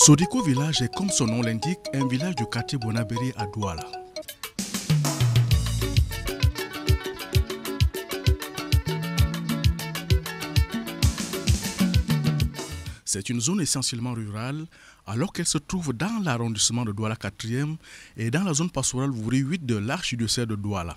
Sodiko Village est, comme son nom l'indique, un village du quartier Bonabéry à Douala. C'est une zone essentiellement rurale, alors qu'elle se trouve dans l'arrondissement de Douala 4e et dans la zone pastorale Vouri 8 de l'archidiocèse de Douala.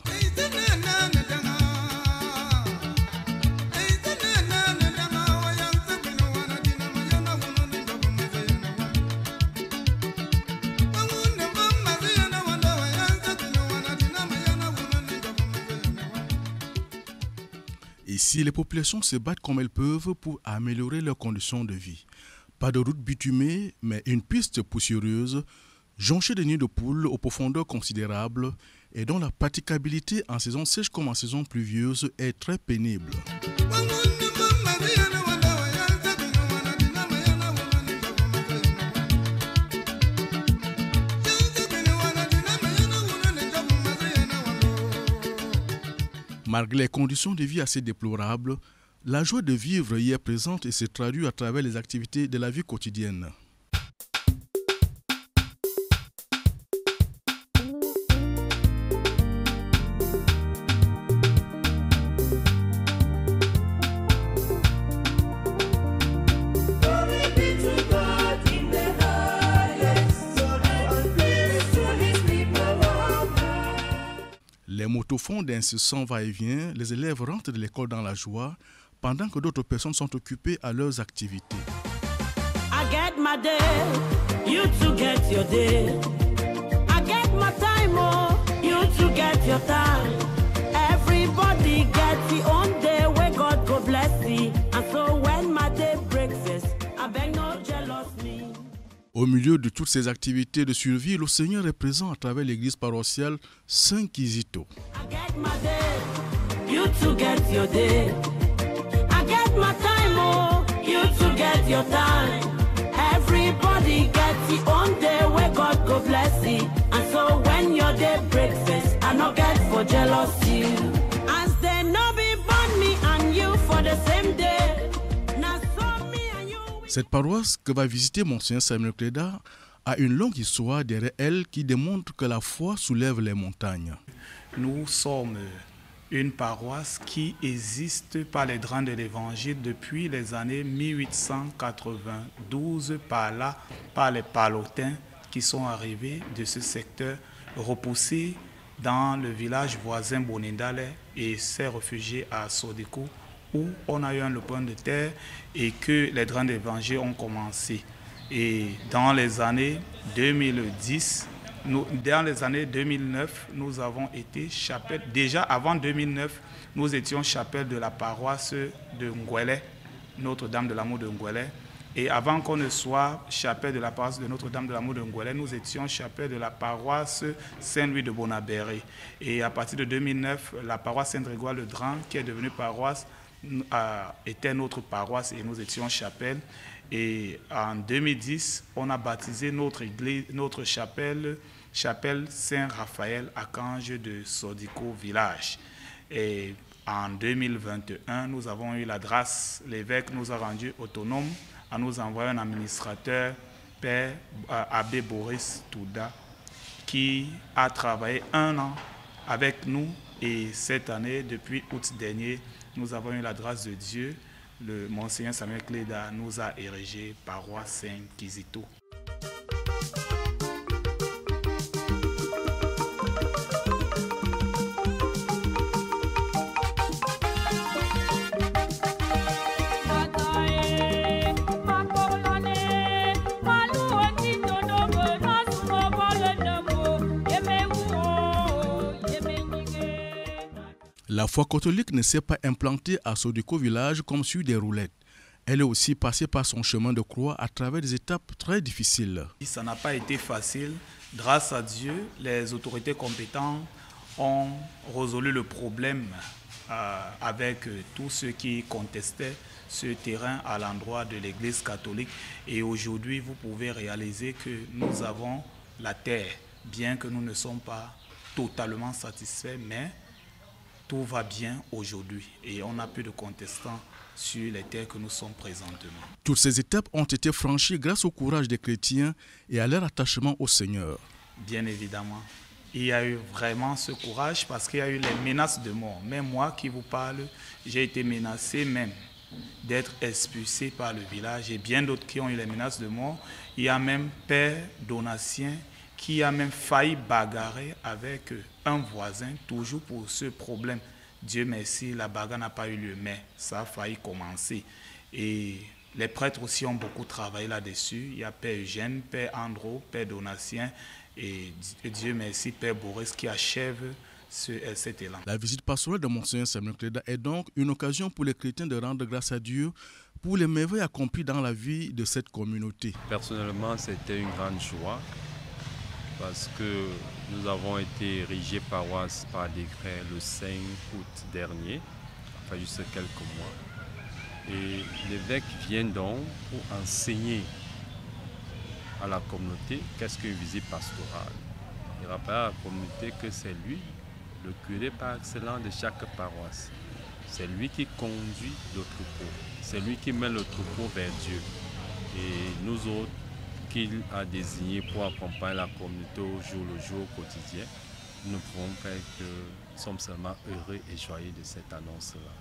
Ici, les populations se battent comme elles peuvent pour améliorer leurs conditions de vie. Pas de route bitumée, mais une piste poussiéreuse, jonchée de nids de poules aux profondeurs considérables et dont la praticabilité en saison sèche comme en saison pluvieuse est très pénible. Malgré les conditions de vie assez déplorables, la joie de vivre y est présente et se traduit à travers les activités de la vie quotidienne. Les motos font d'incessants va-et-vient, les élèves rentrent de l'école dans la joie, pendant que d'autres personnes sont occupées à leurs activités. I get my day, you too get your day. I get my time, oh, you too get your time. Everybody gets the own day where God go bless thee. And so when my day breaks, I beg no jealous me. Au milieu de toutes ces activités de survie, le Seigneur est présent à travers l'église paroissiale Saint-Kizito. I get my day, you too get your day. I get my time, oh, you too get your time. Everybody gets the own day where God go bless thee. And so when your day breaks, I no get for jealousy. As they no be born me and you for the same day. Now so me and you. Cette paroisse que va visiter Monseigneur Samuel Cléda a une longue histoire derrière elle qui démontre que la foi soulève les montagnes. Nous sommes une paroisse qui existe par les drains de l'Évangile depuis les années 1892 par les Palotins qui sont arrivés de ce secteur, repoussés dans le village voisin Bonindale et s'est réfugié à Sodiko où on a eu un lopin de terre et que les drains de l'Évangile ont commencé. Et dans les années 2010, dans les années 2009, nous avons été chapelle. Déjà avant 2009, nous étions chapelle de la paroisse de Ngwele, Notre-Dame de l'Amour de Ngwele. Et avant qu'on ne soit chapelle de la paroisse de Notre-Dame de l'Amour de Ngwele, nous étions chapelle de la paroisse Saint-Louis de Bonabéry. Et à partir de 2009, la paroisse Saint-Grégoire le Grand, qui est devenue paroisse, était notre paroisse et nous étions chapelle. Et en 2010, on a baptisé notre église, notre chapelle Saint-Raphaël Archange de Sodiko Village. Et en 2021, nous avons eu la grâce, l'évêque nous a rendu autonomes en nous envoyant un administrateur, Père Abbé Boris Touda, qui a travaillé 1 an avec nous. Et cette année, depuis août dernier, nous avons eu la grâce de Dieu. Le Monseigneur Samuel Cléda nous a érigé paroisse Saint-Kizito. La foi catholique ne s'est pas implantée à Sodiko Village comme sur des roulettes. Elle est aussi passée par son chemin de croix à travers des étapes très difficiles. Ça n'a pas été facile. Grâce à Dieu, les autorités compétentes ont résolu le problème avec tous ceux qui contestaient ce terrain à l'endroit de l'Église catholique. Et aujourd'hui, vous pouvez réaliser que nous avons la terre, bien que nous ne sommes pas totalement satisfaits, mais tout va bien aujourd'hui et on n'a plus de contestants sur les terres que nous sommes présentement. Toutes ces étapes ont été franchies grâce au courage des chrétiens et à leur attachement au Seigneur. Bien évidemment, il y a eu vraiment ce courage parce qu'il y a eu les menaces de mort. Même moi qui vous parle, j'ai été menacé même d'être expulsé par le village et bien d'autres qui ont eu les menaces de mort. Il y a même Père Donatien qui a même failli bagarrer avec un voisin, toujours pour ce problème. Dieu merci, la bagarre n'a pas eu lieu, mais ça a failli commencer. Et les prêtres aussi ont beaucoup travaillé là-dessus. Il y a Père Eugène, Père Andro, Père Donatien et Dieu merci, Père Boris qui achève cet élan. La visite pastorale de Monseigneur Samuel Cléda est donc une occasion pour les chrétiens de rendre grâce à Dieu pour les merveilles accomplies dans la vie de cette communauté. Personnellement, c'était une grande joie parce que nous avons été érigés paroisse par décret le 5 août dernier, enfin juste quelques mois. Et l'évêque vient donc pour enseigner à la communauté qu'est-ce qu'une visite pastorale. Il rappelle à la communauté que c'est lui, le curé par excellence de chaque paroisse. C'est lui qui conduit le troupeau. C'est lui qui met le troupeau vers Dieu. Et nous autres, qu'il a désigné pour accompagner la communauté au jour le jour, au quotidien, nous ne pouvons faire que nous sommes seulement heureux et joyeux de cette annonce-là.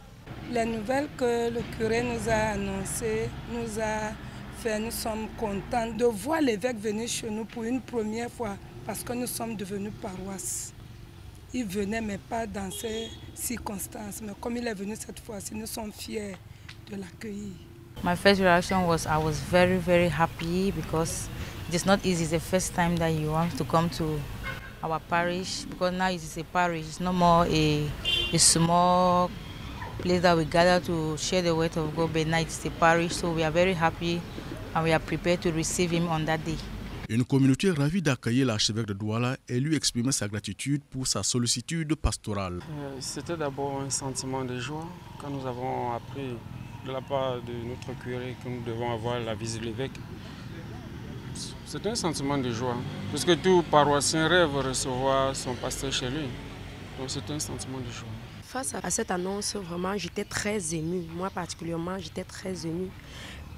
Les nouvelles que le curé nous a annoncées nous sommes contents de voir l'évêque venir chez nous pour une première fois parce que nous sommes devenus paroisse. Il venait mais pas dans ces circonstances, mais comme il est venu cette fois-ci, nous sommes fiers de l'accueillir. My first reaction was I was very, very happy because it's not easy. It's the first time that you want to come to our parish because now it is a parish. It's no more a small place that we gather to share the word of God, but now it's a parish. So we are very happy and we are prepared to receive him on that day. Une communauté ravie d'accueillir l'archevêque de Douala et lui exprimer sa gratitude pour sa sollicitude pastorale. C'était d'abord un sentiment de joie quand nous avons appris de la part de notre curé que nous devons avoir la visite de l'évêque. C'est un sentiment de joie, parce que tout paroissien rêve de recevoir son pasteur chez lui. Donc c'est un sentiment de joie. Face à cette annonce, vraiment, j'étais très émue. Moi particulièrement, j'étais très émue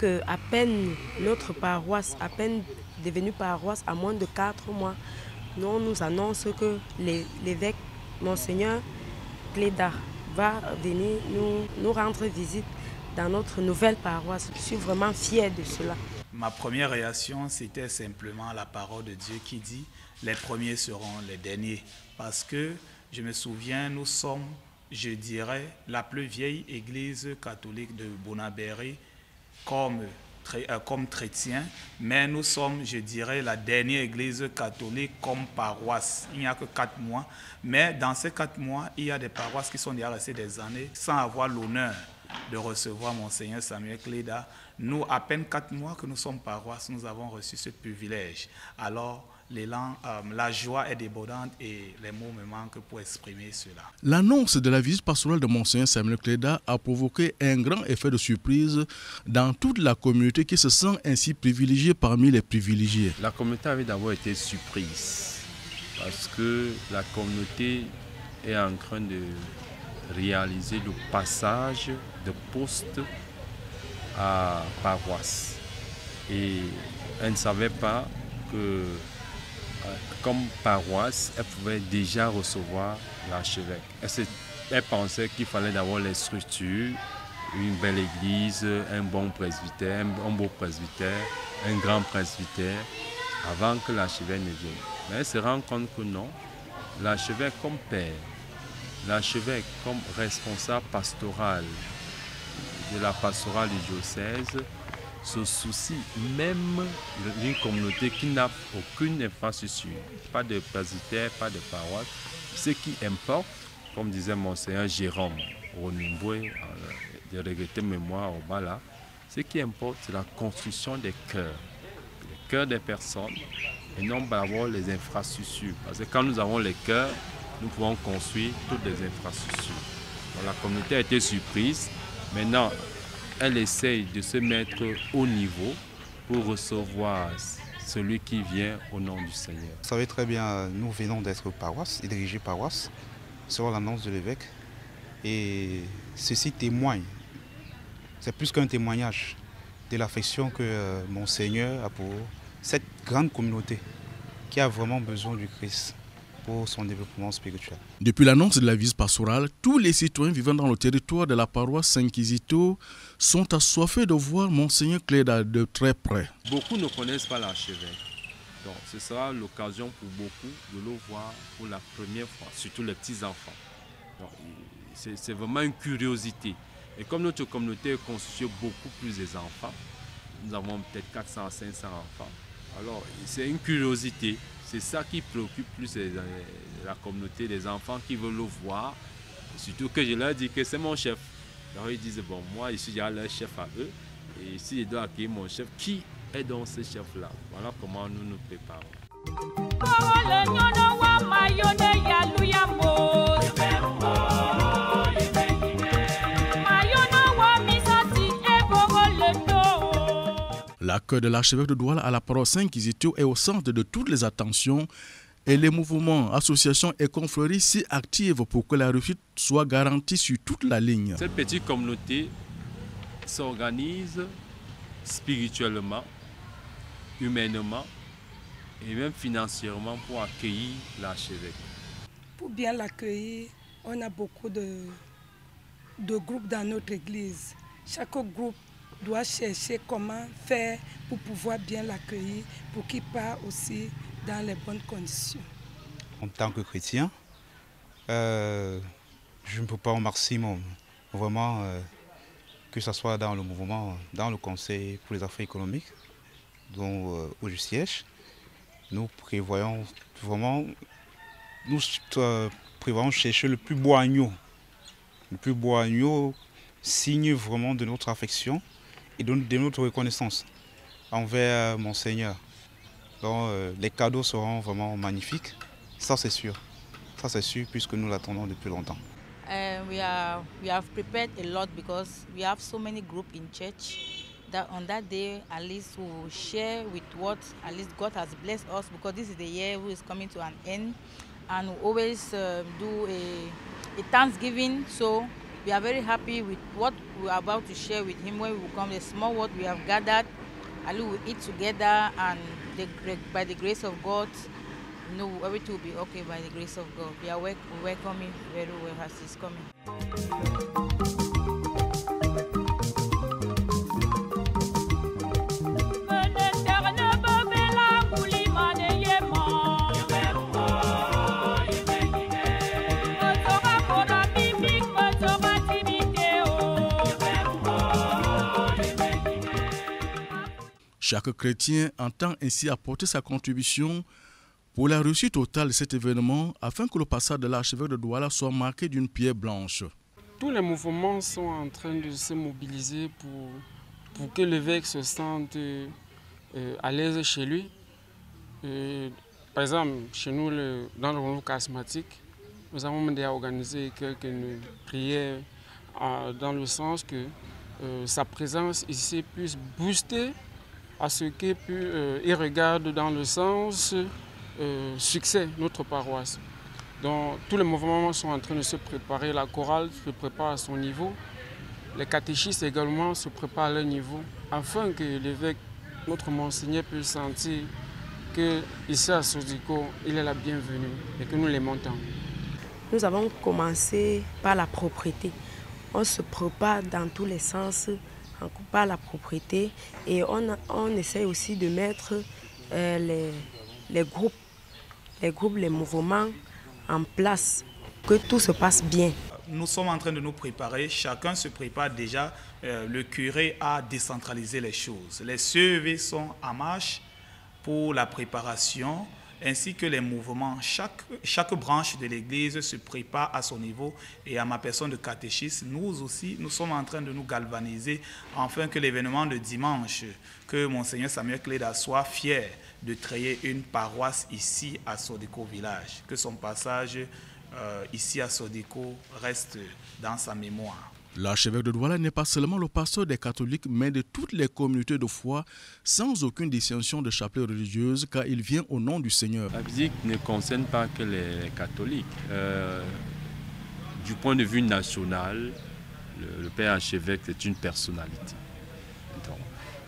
qu'à peine notre paroisse, à peine devenue paroisse, à moins de 4 mois, on nous annonce que l'évêque, Monseigneur Cléda, va venir nous rendre visite dans notre nouvelle paroisse. Je suis vraiment fière de cela. Ma première réaction, c'était simplement la parole de Dieu qui dit « Les premiers seront les derniers ». Parce que je me souviens, nous sommes, je dirais, la plus vieille église catholique de Bonabéry comme chrétien, mais nous sommes, je dirais, la dernière église catholique comme paroisse. Il n'y a que 4 mois, mais dans ces 4 mois, il y a des paroisses qui sont déjà restées des années sans avoir l'honneur de recevoir Monseigneur Samuel Cléda. Nous, à peine 4 mois que nous sommes paroisse, nous avons reçu ce privilège. Alors, l'élan, la joie est débordante et les mots me manquent pour exprimer cela. L'annonce de la visite pastorale de Monseigneur Samuel Cléda a provoqué un grand effet de surprise dans toute la communauté qui se sent ainsi privilégiée parmi les privilégiés. La communauté avait d'abord été surprise parce que la communauté est en train de réaliser le passage de poste à paroisse. Et elle ne savait pas que comme paroisse, elle pouvait déjà recevoir l'archevêque. Elle pensait qu'il fallait d'abord les structures, une belle église, un bon presbytère, un beau presbytère, un grand presbytère, avant que l'archevêque ne vienne. Mais elle se rend compte que non, l'archevêque comme père, l'archevêque comme responsable pastoral de la pastorale du diocèse, se soucie même d'une communauté qui n'a aucune infrastructure, pas de presbytère, pas de paroisse. Ce qui importe, comme disait Monseigneur Jérôme Ronimboé, de regretter mémoire au Bala, ce qui importe, c'est la construction des cœurs des personnes, et non d'abord les infrastructures. Parce que quand nous avons les cœurs, nous pouvons construire toutes les infrastructures. Donc, la communauté a été surprise. Maintenant, elle essaye de se mettre au niveau pour recevoir celui qui vient au nom du Seigneur. Vous savez très bien, nous venons d'être paroisse, dirigés paroisse, selon l'annonce de l'évêque. Et ceci témoigne, c'est plus qu'un témoignage de l'affection que Monseigneur a pour cette grande communauté qui a vraiment besoin du Christ pour son développement spirituel. Depuis l'annonce de la visite pastorale, tous les citoyens vivant dans le territoire de la paroisse Saint-Kizito sont assoiffés de voir Monseigneur Cléda de très près. Beaucoup ne connaissent pas l'archevêque. Donc ce sera l'occasion pour beaucoup de le voir pour la première fois, surtout les petits-enfants. C'est vraiment une curiosité. Et comme notre communauté est constituée beaucoup plus des enfants, nous avons peut-être 400 à 500 enfants. Alors c'est une curiosité. C'est ça qui préoccupe plus la communauté, les enfants qui veulent le voir. Surtout que je leur dis que c'est mon chef. Alors ils disent, bon, moi je suis déjà leur chef à eux. Et si je dois accueillir mon chef, qui est donc ce chef-là? Voilà comment nous nous préparons. L'accueil de l'archevêque de Douala à la paroisse Saint-Kizito est au centre de toutes les attentions et les mouvements, associations et confréries s'y activent pour que la réussite soit garantie sur toute la ligne. Cette petite communauté s'organise spirituellement, humainement et même financièrement pour accueillir l'archevêque. Pour bien l'accueillir, on a beaucoup de groupes dans notre église. Chaque groupe doit chercher comment faire pour pouvoir bien l'accueillir, pour qu'il parte aussi dans les bonnes conditions. En tant que chrétien, je ne peux pas au maximum, vraiment, que ce soit dans le mouvement, dans le Conseil pour les affaires économiques, dont où je siège, nous prévoyons vraiment, chercher le plus beau agneau. Le plus beau agneau, signe vraiment de notre affection et de notre reconnaissance envers Monseigneur. Donc les cadeaux seront vraiment magnifiques, ça c'est sûr. Ça c'est sûr puisque nous l'attendons depuis longtemps. We have prepared a lot because we have so many groups in church that on that day at least we will share with what at least God has blessed us, because this is the year who is coming to an end, and we always do a Thanksgiving. So we are very happy with what we are about to share with him when we will come. The small what we have gathered, and we will eat together, and by the grace of God, everything will be okay by the grace of God. We are welcoming very well as he's coming. Chaque chrétien entend ainsi apporter sa contribution pour la réussite totale de cet événement afin que le passage de l'archevêque de Douala soit marqué d'une pierre blanche. Tous les mouvements sont en train de se mobiliser pour que l'évêque se sente à l'aise chez lui. Par exemple, chez nous, dans le renouveau charismatique, nous avons déjà organisé quelques prières dans le sens que sa présence ici puisse booster à ce qu'il regarde dans le sens succès notre paroisse. Donc tous les mouvements sont en train de se préparer, la chorale se prépare à son niveau, les catéchistes également se préparent à leur niveau, afin que l'évêque, notre Monseigneur, puisse sentir qu'ici à Sodiko, il est la bienvenue et que nous l'aimons tant. Nous avons commencé par la propriété. On se prépare dans tous les sens par la propriété et on essaie aussi de mettre les groupes, les mouvements en place, que tout se passe bien. Nous sommes en train de nous préparer, chacun se prépare déjà, le curé a décentralisé les choses. Les CEV sont en marche pour la préparation, ainsi que les mouvements. Chaque branche de l'Église se prépare à son niveau, et à ma personne de catéchiste, nous aussi, nous sommes en train de nous galvaniser afin que l'événement de dimanche, que Monseigneur Samuel Cléda soit fier de créer une paroisse ici à Sodiko village, que son passage ici à Sodiko reste dans sa mémoire. L'archevêque de Douala n'est pas seulement le pasteur des catholiques, mais de toutes les communautés de foi, sans aucune distinction de chapelet religieuse, car il vient au nom du Seigneur. La visite ne concerne pas que les catholiques. du point de vue national, le père archevêque, c'est une personnalité. Donc,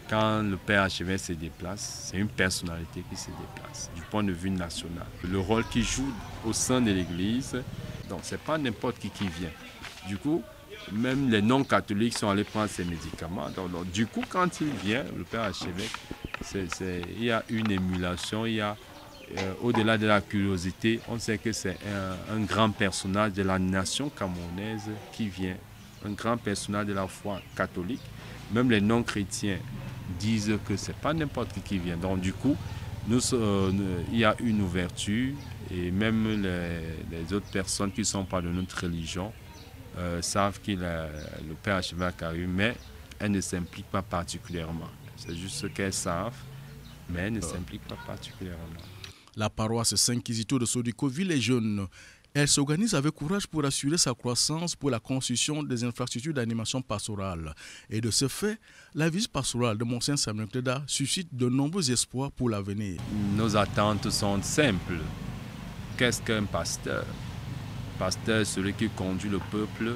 quand le père archevêque se déplace, c'est une personnalité qui se déplace du point de vue national. Le rôle qu'il joue au sein de l'Église, donc c'est pas n'importe qui vient. Du coup, même les non-catholiques sont allés prendre ces médicaments. Donc, du coup, quand il vient, le père archevêque, il y a une émulation, il y a au-delà de la curiosité, on sait que c'est un grand personnage de la nation camerounaise qui vient, un grand personnage de la foi catholique. Même les non-chrétiens disent que c'est pas n'importe qui vient. Donc du coup, il y a une ouverture et même les autres personnes qui ne sont pas de notre religion savent que le père archevêque a eu, mais elles ne s'impliquent pas particulièrement. C'est juste ce qu'elles savent, mais elles ne s'impliquent pas particulièrement. La paroisse Saint-Kizito de Sodiko vit les jeunes. Elle s'organise avec courage pour assurer sa croissance pour la construction des infrastructures d'animation pastorale. Et de ce fait, la visite pastorale de Monseigneur Samuel Kleda suscite de nombreux espoirs pour l'avenir. Nos attentes sont simples. Qu'est-ce qu'un pasteur? Pasteur, celui qui conduit le peuple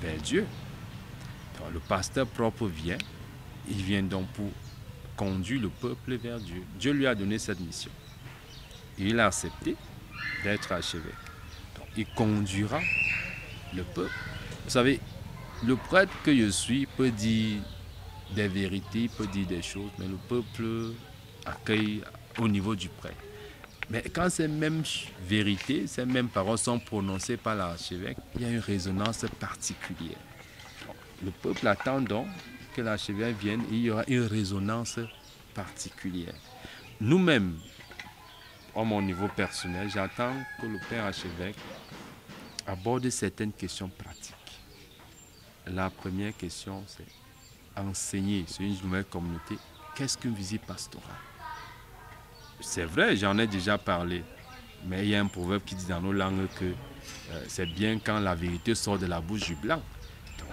vers Dieu. Donc, le pasteur propre vient, il vient donc pour conduire le peuple vers Dieu. Dieu lui a donné cette mission. Et il a accepté d'être archevêque. Donc, il conduira le peuple. Vous savez, le prêtre que je suis peut dire des vérités, peut dire des choses, mais le peuple accueille au niveau du prêtre. Mais quand ces mêmes vérités, ces mêmes paroles sont prononcées par l'archevêque, il y a une résonance particulière. Le peuple attend donc que l'archevêque vienne et il y aura une résonance particulière. Nous-mêmes, à mon niveau personnel, j'attends que le père archevêque aborde certaines questions pratiques. La première question, c'est enseigner sur une nouvelle communauté, qu'est-ce qu'une visite pastorale? C'est vrai, j'en ai déjà parlé, mais il y a un proverbe qui dit dans nos langues que c'est bien quand la vérité sort de la bouche du blanc. Donc,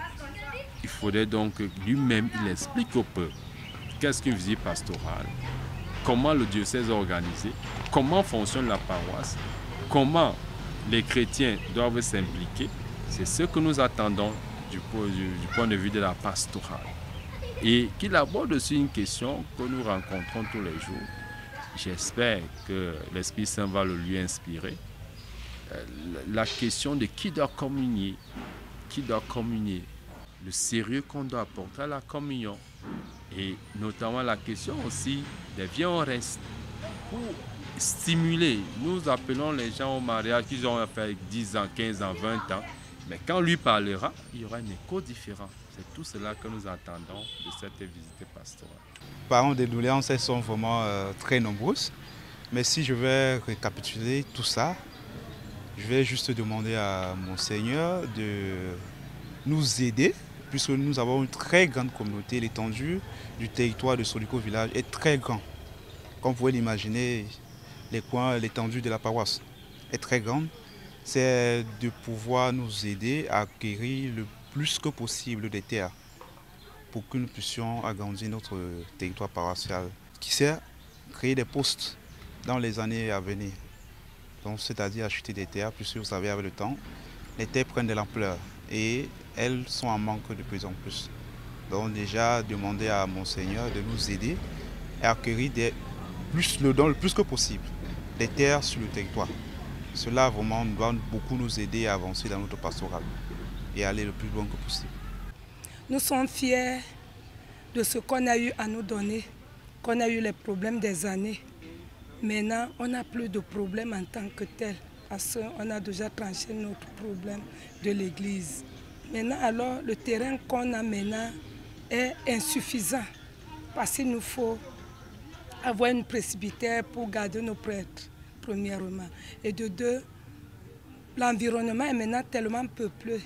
il faudrait donc que lui-même, il explique au peuple qu'est-ce qu'une visite pastorale, comment le diocèse est organisé, comment fonctionne la paroisse, comment les chrétiens doivent s'impliquer. C'est ce que nous attendons du point de vue de la pastorale. Et qu'il aborde aussi une question que nous rencontrons tous les jours. J'espère que l'Esprit Saint va le lui inspirer. La question de qui doit communier. Qui doit communier. Le sérieux qu'on doit apporter à la communion. Et notamment la question aussi des viens on reste. Pour stimuler, nous appelons les gens au mariage qu'ils ont fait 10 ans, 15 ans, 20 ans. Mais quand lui parlera, il y aura un écho différent. C'est tout cela que nous attendons de cette visite pastorale. Parents des doléances, elles sont vraiment très nombreuses. Mais si je vais récapituler tout ça, je vais juste demander à Monseigneur de nous aider, puisque nous avons une très grande communauté. L'étendue du territoire de Sodiko village est très grand. Comme vous pouvez l'imaginer, l'étendue de la paroisse est très grande. C'est de pouvoir nous aider à acquérir le plus que possible des terres pour que nous puissions agrandir notre territoire paroissial, qui sert à créer des postes dans les années à venir. Donc, c'est-à-dire acheter des terres, puisque vous savez, avec le temps, les terres prennent de l'ampleur et elles sont en manque de plus en plus. Donc, déjà, demander à Monseigneur de nous aider à acquérir le plus que possible des terres sur le territoire. Cela vraiment doit beaucoup nous aider à avancer dans notre pastoral et aller le plus loin que possible. Nous sommes fiers de ce qu'on a eu à nous donner, qu'on a eu les problèmes des années. Maintenant, on n'a plus de problème en tant que tel, parce qu'on a déjà tranché notre problème de l'Église. Maintenant, alors, le terrain qu'on a maintenant est insuffisant, parce qu'il nous faut avoir une presbytère pour garder nos prêtres, premièrement. Et de deux, l'environnement est maintenant tellement peuplé.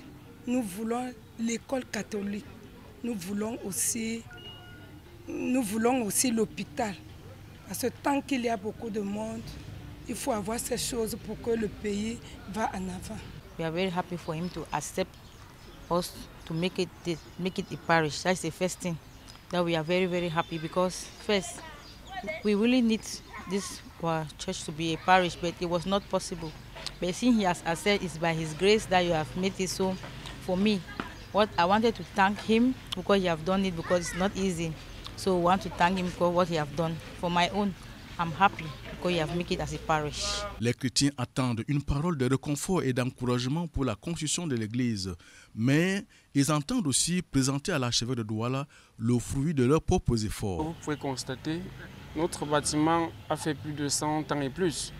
Nous voulons l'école catholique. Nous voulons aussi l'hôpital. Parce que tant qu'il y a beaucoup de monde, il faut avoir ces choses pour que le pays va en avant. We are very happy for him to accept us to make it a parish. That's the first thing that we are very, very happy, because first, we really need this church to be a parish, but it was not possible But since he has accepted, it's by his grace that you have made it so for me. What I wanted to thank him because he have done it because it's not easy. So I want to thank him for what he have done. For my own, I'm happy because he have made it as a parish. Les chrétiens attendent une parole de réconfort et d'encouragement pour la construction de l'église, mais ils entendent aussi présenter à l'archevêque de Douala le fruit de leurs propres efforts. Vous pouvez constater, notre bâtiment a fait plus de 100 ans et plus.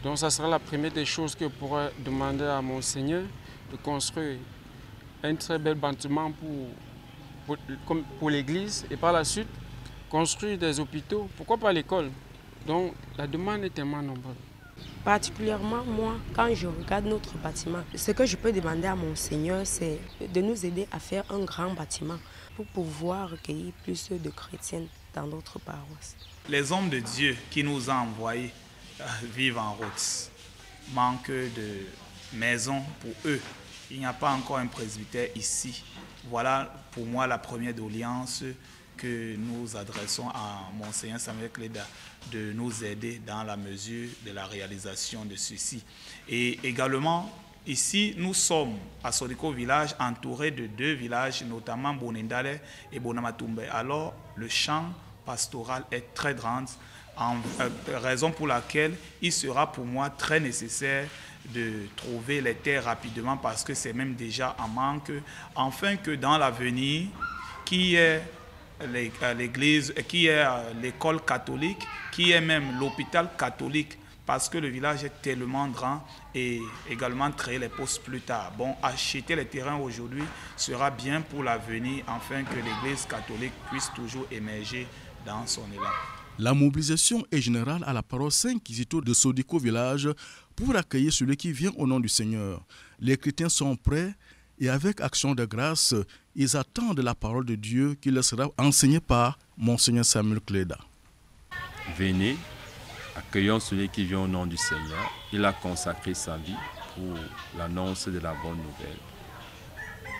Donc ça sera la première des choses que je pourrais demander à Monseigneur de construire un très bel bâtiment pour l'église et par la suite construire des hôpitaux, pourquoi pas l'école. Donc la demande est tellement nombreuse. Particulièrement moi, quand je regarde notre bâtiment, ce que je peux demander à Monseigneur, c'est de nous aider à faire un grand bâtiment pour pouvoir accueillir plus de chrétiens dans notre paroisse. Les hommes de Dieu qui nous ont envoyés vivent en route. Manque de maison pour eux. Il n'y a pas encore un presbytère ici. Voilà pour moi la première doléance que nous adressons à Monseigneur Samuel Cléda, de nous aider dans la mesure de la réalisation de ceci. Et également, ici, nous sommes à Sodeko village, entourés de 2 villages, notamment Bonendale et Bonamatumbe. Alors, le champ pastoral est très grand, raison pour laquelle il sera pour moi très nécessaire de trouver les terres rapidement parce que c'est même déjà en manque, afin que dans l'avenir, qui est l'église, qui est l'école catholique, qui est même l'hôpital catholique, parce que le village est tellement grand, et également créer les postes plus tard. Bon, acheter les terrains aujourd'hui sera bien pour l'avenir, afin que l'église catholique puisse toujours émerger dans son élan. La mobilisation est générale à la paroisse Saint-Kizito de Sodeko village pour accueillir celui qui vient au nom du Seigneur. Les chrétiens sont prêts et avec action de grâce, ils attendent la parole de Dieu qui leur sera enseignée par Monseigneur Samuel Cléda. Venez, accueillons celui qui vient au nom du Seigneur. Il a consacré sa vie pour l'annonce de la bonne nouvelle.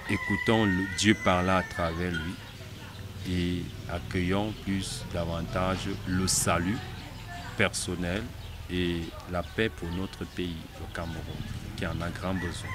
Écoutons Dieu parler à travers lui et accueillons plus davantage le salut personnel et la paix pour notre pays, le Cameroun, qui en a grand besoin.